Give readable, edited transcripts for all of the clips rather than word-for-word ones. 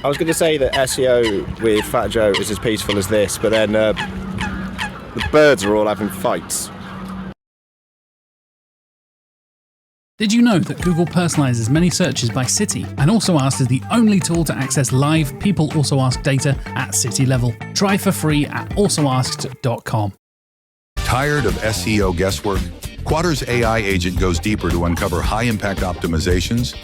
I was going to say that SEO with Fat Joe is as peaceful as this, but then the birds are all having fights. Did you know that Google personalizes many searches by city and Also Asked is the only tool to access live People Also Ask data at city level? Try for free at alsoasked.com. Tired of SEO guesswork? Quadra's AI agent goes deeper to uncover high-impact optimizations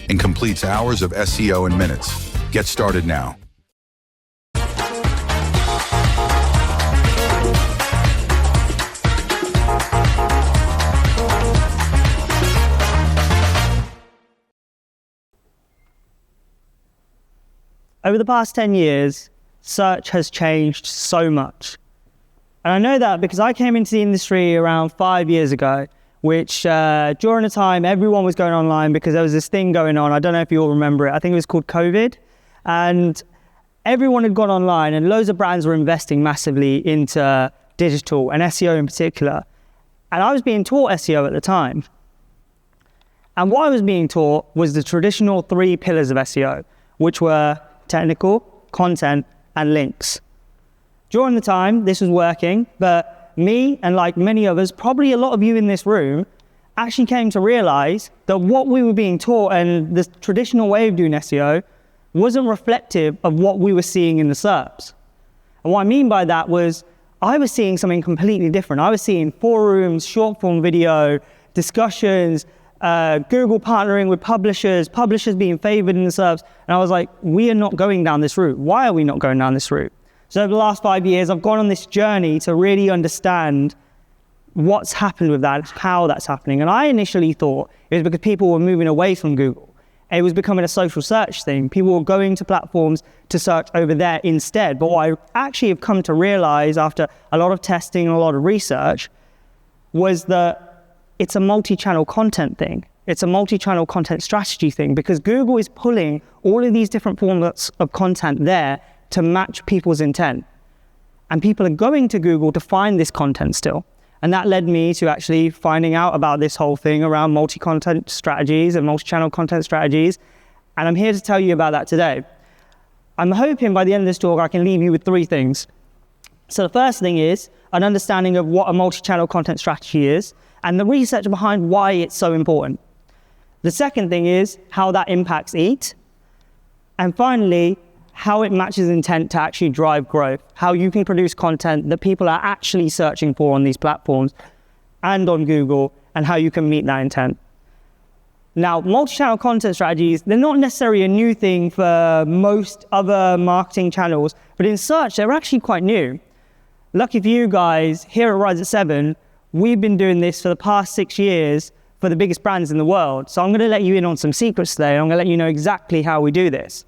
and completes hours of SEO in minutes. Get started now. Over the past 10 years, search has changed so much. And I know that because I came into the industry around 5 years ago, which during the time everyone was going online because there was this thing going on. I don't know if you all remember it. I think it was called COVID. And everyone had gone online and loads of brands were investing massively into digital and SEO in particular. And I was being taught SEO at the time. And what I was being taught was the traditional 3 pillars of SEO, which were technical, content, and links. During the time, this was working, but me and like many others, probably a lot of you in this room, actually came to realize that what we were being taught and the traditional way of doing SEO wasn't reflective of what we were seeing in the SERPs. And what I mean by that was I was seeing something completely different. I was seeing forums, short form video, discussions, Google partnering with publishers being favored in the SERPs. And I was like, we are not going down this route. Why are we not going down this route? So over the last 5 years, I've gone on this journey to really understand what's happened with that, how that's happening. And I initially thought it was because people were moving away from Google. It was becoming a social search thing. People were going to platforms to search over there instead. But what I actually have come to realize after a lot of testing and a lot of research was that it's a multi-channel content thing. It's a multi-channel content strategy thing because Google is pulling all of these different formats of content there to match people's intent. And people are going to Google to find this content still. And that led me to actually finding out about this whole thing around multi-content strategies and multi-channel content strategies. And I'm here to tell you about that today. I'm hoping by the end of this talk, I can leave you with 3 things. So the first thing is an understanding of what a multi-channel content strategy is and the research behind why it's so important. The second thing is how that impacts EEAT. And finally, how it matches intent to actually drive growth, how you can produce content that people are actually searching for on these platforms and on Google, and how you can meet that intent. Now, multi-channel content strategies, they're not necessarily a new thing for most other marketing channels, but in search, they're actually quite new. Lucky for you guys, here at Rise at 7, we've been doing this for the past 6 years for the biggest brands in the world. So I'm going to let you in on some secrets today. I'm going to let you know exactly how we do this.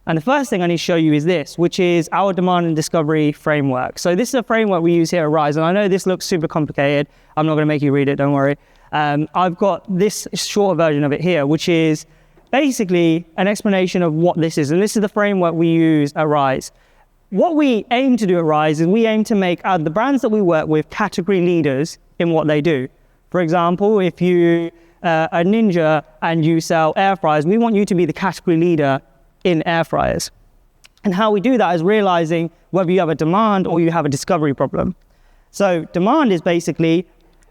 And the first thing I need to show you is this, which is our demand and discovery framework. So this is a framework we use here at Rise. And I know this looks super complicated. I'm not going to make you read it, don't worry. I've got this short version of it here, which is basically an explanation of what this is. And this is the framework we use at Rise. What we aim to do at Rise is we aim to make the brands that we work with category leaders in what they do. For example, if you are Ninja and you sell air fryers, we want you to be the category leader in air fryers. And how we do that is realizing whether you have a demand or you have a discovery problem. So demand is basically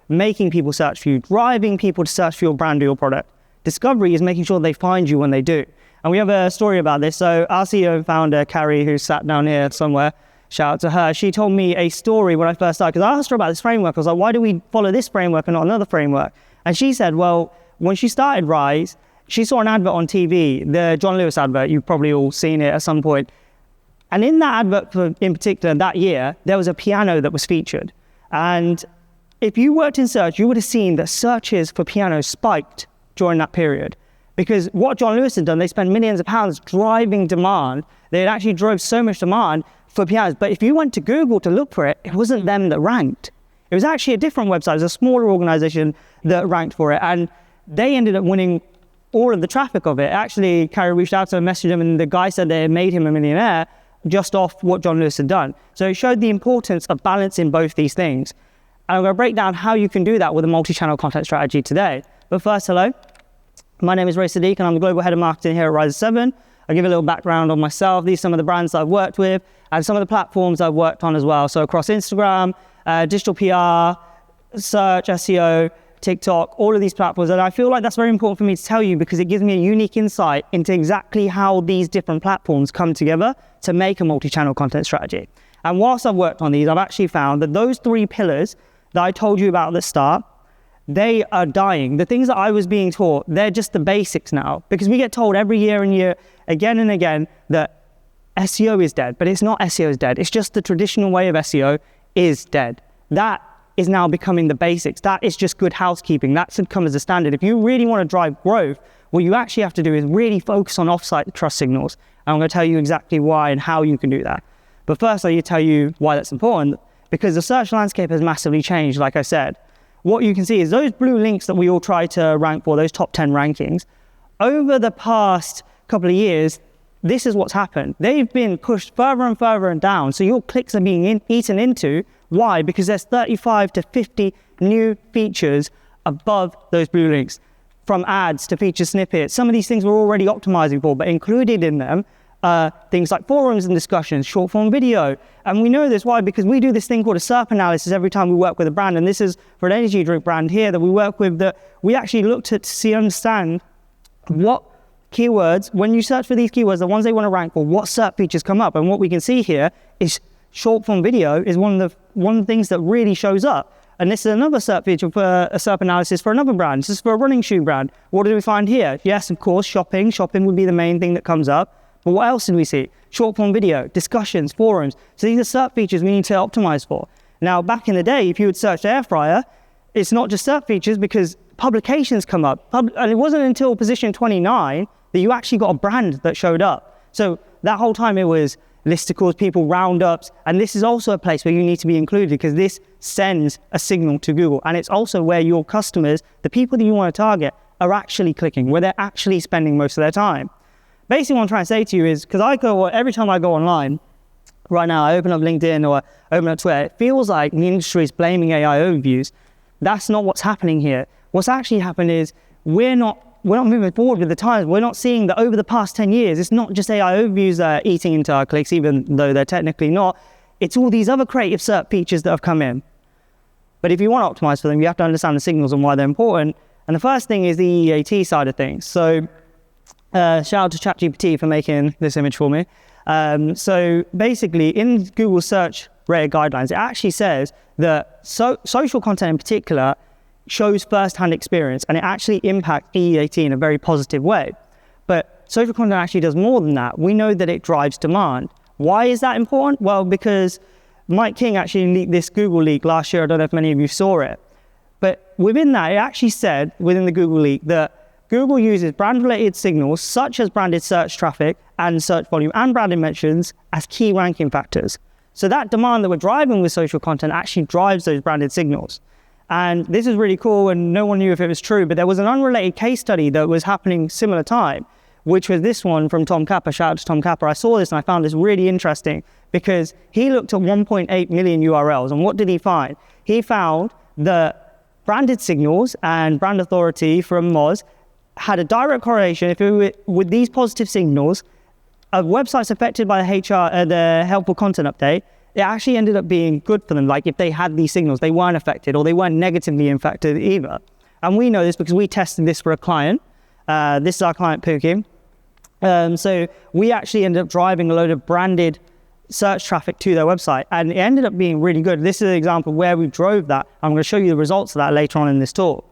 making people search for you, driving people to search for your brand or your product. Discovery is making sure they find you when they do. And we have a story about this. So our CEO and founder, Carrie, who's sat down here somewhere, shout out to her, she told me a story when I first started, because I asked her about this framework. I was like, why do we follow this framework and not another framework? And she said, well, when she started Rise, she saw an advert on TV, the John Lewis advert. You've probably all seen it at some point. And in that advert in particular, that year, there was a piano that was featured. And if you worked in search, you would have seen that searches for pianos spiked during that period. Because what John Lewis had done, they spent millions of pounds driving demand. They had actually drove so much demand for pianos. But if you went to Google to look for it, it wasn't them that ranked. It was actually a different website. It was a smaller organization that ranked for it. And they ended up winning all of the traffic of it. Actually, Carrie reached out to him, messaged him, and the guy said that it made him a millionaire just off what John Lewis had done. So it showed the importance of balancing both these things. And I'm going to break down how you can do that with a multi-channel content strategy today. But first, hello. My name is Saddiq, and I'm the Global Head of Marketing here at Rise 7. I'll give a little background on myself. These are some of the brands that I've worked with and some of the platforms I've worked on as well. So across Instagram, digital PR, search, SEO, TikTok, all of these platforms. And I feel like that's very important for me to tell you because it gives me a unique insight into exactly how these different platforms come together to make a multi-channel content strategy. And whilst I've worked on these, I've actually found that those 3 pillars that I told you about at the start, they are dying. The things that I was being taught, they're just the basics now, because we get told every year and year, again and again, that SEO is dead, but it's not SEO is dead. It's just the traditional way of SEO is dead. That is now becoming the basics. That is just good housekeeping. That should come as a standard. If you really want to drive growth, what you actually have to do is really focus on offsite trust signals. And I'm going to tell you exactly why and how you can do that. But first, I need to tell you why that's important, because the search landscape has massively changed, like I said. What you can see is those blue links that we all try to rank for, those top 10 rankings, over the past couple of years, this is what's happened. They've been pushed further and further and down. So your clicks are being eaten into. Why? Because there's 35 to 50 new features above those blue links, from ads to feature snippets. Some of these things we're already optimizing for, but included in them things like forums and discussions, short form video. And we know this, why? Because we do this thing called a SERP analysis every time we work with a brand. And this is for an energy drink brand here that we work with, that we actually looked at to understand what keywords, when you search for these keywords, the ones they want to rank for, what SERP features come up. And what we can see here is short form video is one of the things that really shows up. And this is another SERP feature for a SERP analysis for another brand. This is for a running shoe brand. What do we find here? Yes, of course, shopping. Shopping would be the main thing that comes up. But what else did we see? Short form video, discussions, forums. So these are SERP features we need to optimize for. Now, back in the day, if you would search air fryer, it's not just SERP features because publications come up. And it wasn't until position 29 that you actually got a brand that showed up. So that whole time it was listicles, people, roundups, and this is also a place where you need to be included because this sends a signal to Google. And it's also where your customers, the people that you want to target, are actually clicking, where they're actually spending most of their time. Basically what I'm trying to say to you is, because every time I go online, right now I open up LinkedIn or open up Twitter, it feels like the industry is blaming AI overviews. That's not what's happening here. What's actually happened is we're not moving forward with the times. We're not seeing that over the past 10 years, it's not just AI overviews that are eating into our clicks, even though they're technically not. It's all these other creative SERP features that have come in. But if you want to optimize for them, you have to understand the signals and why they're important. And the first thing is the EEAT side of things. So shout out to ChatGPT for making this image for me. So basically in Google search rated guidelines, it actually says that social content in particular shows first-hand experience and it actually impacts EEAT in a very positive way. But social content actually does more than that. We know that it drives demand. Why is that important? Well, because Mike King actually leaked this Google leak last year. I don't know if many of you saw it. But within that, it actually said, within the Google leak, that Google uses brand-related signals such as branded search traffic and search volume and branded mentions as key ranking factors. So that demand that we're driving with social content actually drives those branded signals. And this is really cool, and no one knew if it was true, but there was an unrelated case study that was happening similar time, which was this one from Tom Capper. Shout out to Tom Capper. I saw this and I found this really interesting because he looked at 1.8 million URLs. And what did he find? He found that branded signals and brand authority from Moz had a direct correlation with these positive signals of websites affected by the helpful content update. It actually ended up being good for them. Like if they had these signals, they weren't affected or they weren't negatively impacted either. And we know this because we tested this for a client. This is our client Pookie. So we actually ended up driving a load of branded search traffic to their website and it ended up being really good. This is an example where we drove that. I'm going to show you the results of that later on in this talk.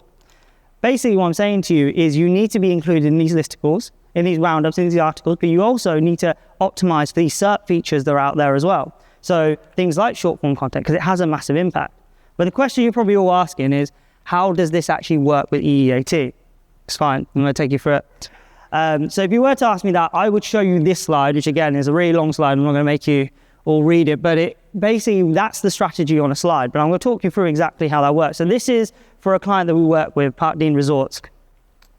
Basically what I'm saying to you is you need to be included in these listicles, in these roundups, in these articles, but you also need to optimize for these SERP features that are out there as well. So things like short form content, because it has a massive impact. But the question you're probably all asking is, how does this actually work with EEAT? It's fine, I'm going to take you through it. So if you were to ask me that, I would show you this slide, which again is a really long slide. I'm not going to make you all read it, but basically that's the strategy on a slide. But I'm going to talk you through exactly how that works. And this is for a client that we work with, Park Dean Resorts.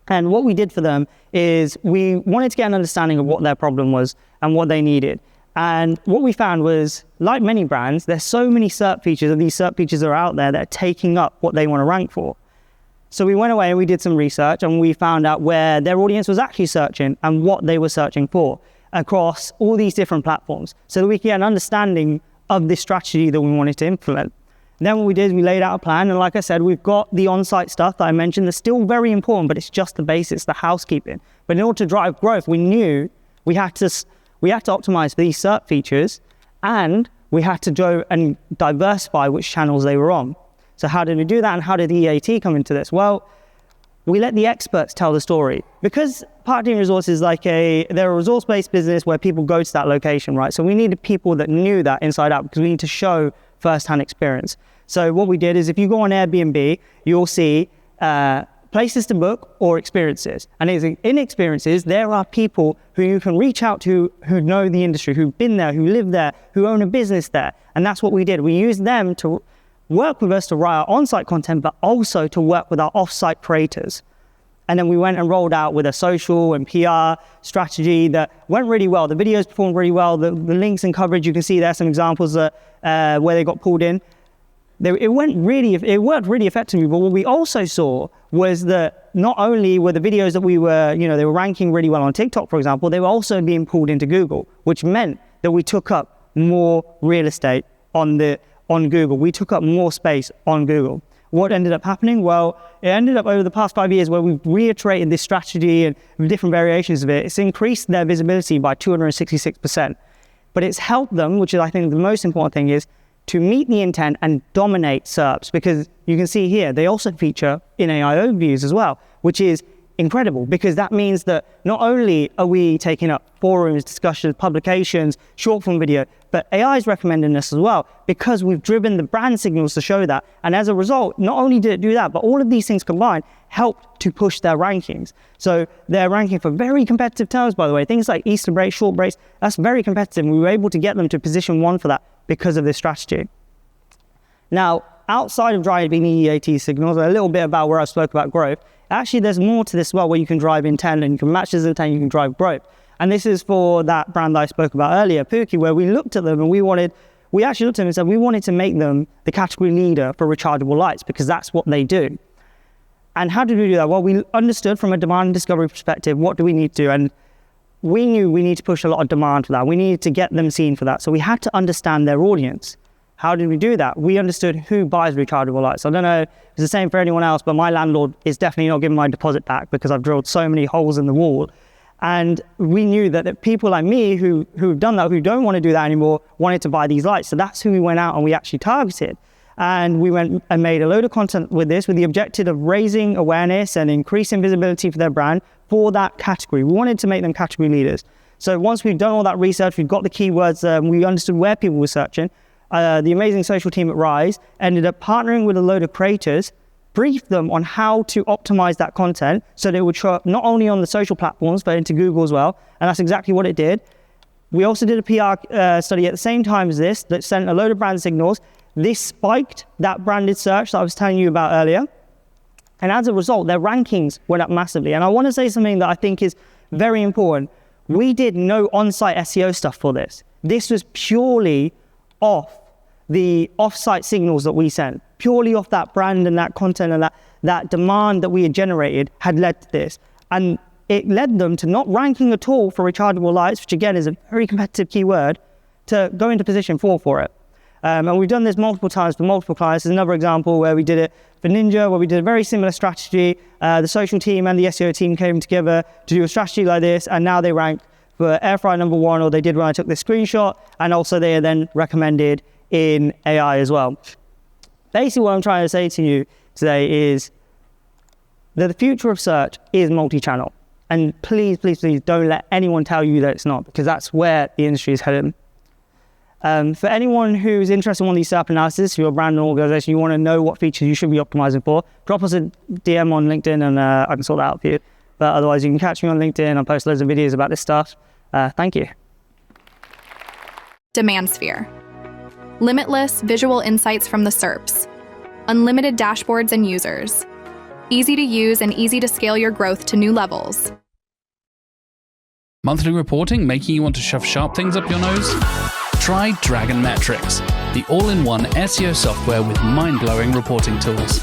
And what we did for them is we wanted to get an understanding of what their problem was and what they needed. And what we found was, like many brands, there's so many SERP features, and these SERP features are out there that are taking up what they want to rank for. So we went away and we did some research and we found out where their audience was actually searching and what they were searching for. across all these different platforms so that we can get an understanding of this strategy that we wanted to implement. Then what we did is we laid out a plan, and like I said, we've got the on-site stuff that I mentioned that's still very important, but it's just the basics, the housekeeping. But in order to drive growth, we knew we had to optimize for these SERP features, and we had to go and diversify which channels they were on. So how did we do that, and how did the EEAT come into this? Well, we let the experts tell the story. Because Parking Resource is they're a resource-based business where people go to that location, right? So we needed people that knew that inside out because we need to show first-hand experience. So what we did is if you go on Airbnb, you'll see places to book or experiences. And in experiences, there are people who you can reach out to who know the industry, who've been there, who live there, who own a business there. And that's what we did. We used them to work with us to write our on-site content, but also to work with our off-site creators. And then we went and rolled out with a social and PR strategy that went really well. The videos performed really well. The links and coverage, you can see there some examples that, where they got pulled in. It worked really effectively, but what we also saw was that not only were the videos that we were, they were ranking really well on TikTok, for example, they were also being pulled into Google, which meant that we took up more real estate on Google. We took up more space on Google. What ended up happening? Well, it ended up over the past 5 years where we've reiterated this strategy and different variations of it. It's increased their visibility by 266%. But it's helped them, which is I think the most important thing, is to meet the intent and dominate SERPs, because you can see here, they also feature in AI overviews as well, which is incredible because that means that not only are we taking up forums, discussions, publications, short form video, but AI is recommending us as well because we've driven the brand signals to show that. And as a result, not only did it do that, but all of these things combined helped to push their rankings. So they're ranking for very competitive terms, by the way, things like Easter breaks, short breaks, that's very competitive. And we were able to get them to position 1 for that because of this strategy. Now, outside of driving EEAT signals, a little bit about where I spoke about growth, actually there's more to this as well where you can drive intent and you can match this intent, you can drive growth. And this is for that brand that I spoke about earlier, Pookie, where we looked at them and we actually looked at them and said we wanted to make them the category leader for rechargeable lights because that's what they do. And how did we do that? Well, we understood from a demand and discovery perspective, what do we need to do? And we knew we need to push a lot of demand for that. We needed to get them seen for that. So we had to understand their audience. How did we do that? We understood who buys rechargeable lights. I don't know if it's the same for anyone else, but my landlord is definitely not giving my deposit back because I've drilled so many holes in the wall. And we knew that people like me who've done that, who don't want to do that anymore, wanted to buy these lights. So that's who we went out and we actually targeted. And we went and made a load of content with this with the objective of raising awareness and increasing visibility for their brand for that category. We wanted to make them category leaders. So once we've done all that research, we've got the keywords, we understood where people were searching. The amazing social team at Rise ended up partnering with a load of creators, briefed them on how to optimize that content so that it would show up not only on the social platforms, but into Google as well. And that's exactly what it did. We also did a PR study at the same time as this that sent a load of brand signals. This spiked that branded search that I was telling you about earlier. And as a result, their rankings went up massively. And I want to say something that I think is very important. We did no on-site SEO stuff for this. This was purely off the off-site signals that we sent, purely off that brand and that content and that demand that we had generated had led to this. And it led them to not ranking at all for rechargeable lights, which again is a very competitive keyword, to go into position 4 for it. And we've done this multiple times for multiple clients. There's another example where we did it for Ninja, where we did a very similar strategy. The social team and the SEO team came together to do a strategy like this, and now they rank for air fryer number 1, or they did when I took this screenshot, and also they are then recommended in AI as well. Basically what I'm trying to say to you today is that the future of search is multi-channel. And please, please, please don't let anyone tell you that it's not, because that's where the industry is headed. For anyone who's interested in one of these SERP analysis, if you're a brand and organization, you want to know what features you should be optimizing for, drop us a DM on LinkedIn and I can sort that out for you. But otherwise, you can catch me on LinkedIn. I post loads of videos about this stuff. Thank you. Demand sphere. Limitless visual insights from the SERPs. Unlimited dashboards and users. Easy to use and easy to scale your growth to new levels. Monthly reporting making you want to shove sharp things up your nose? Try Dragon Metrics, the all-in-one SEO software with mind-blowing reporting tools.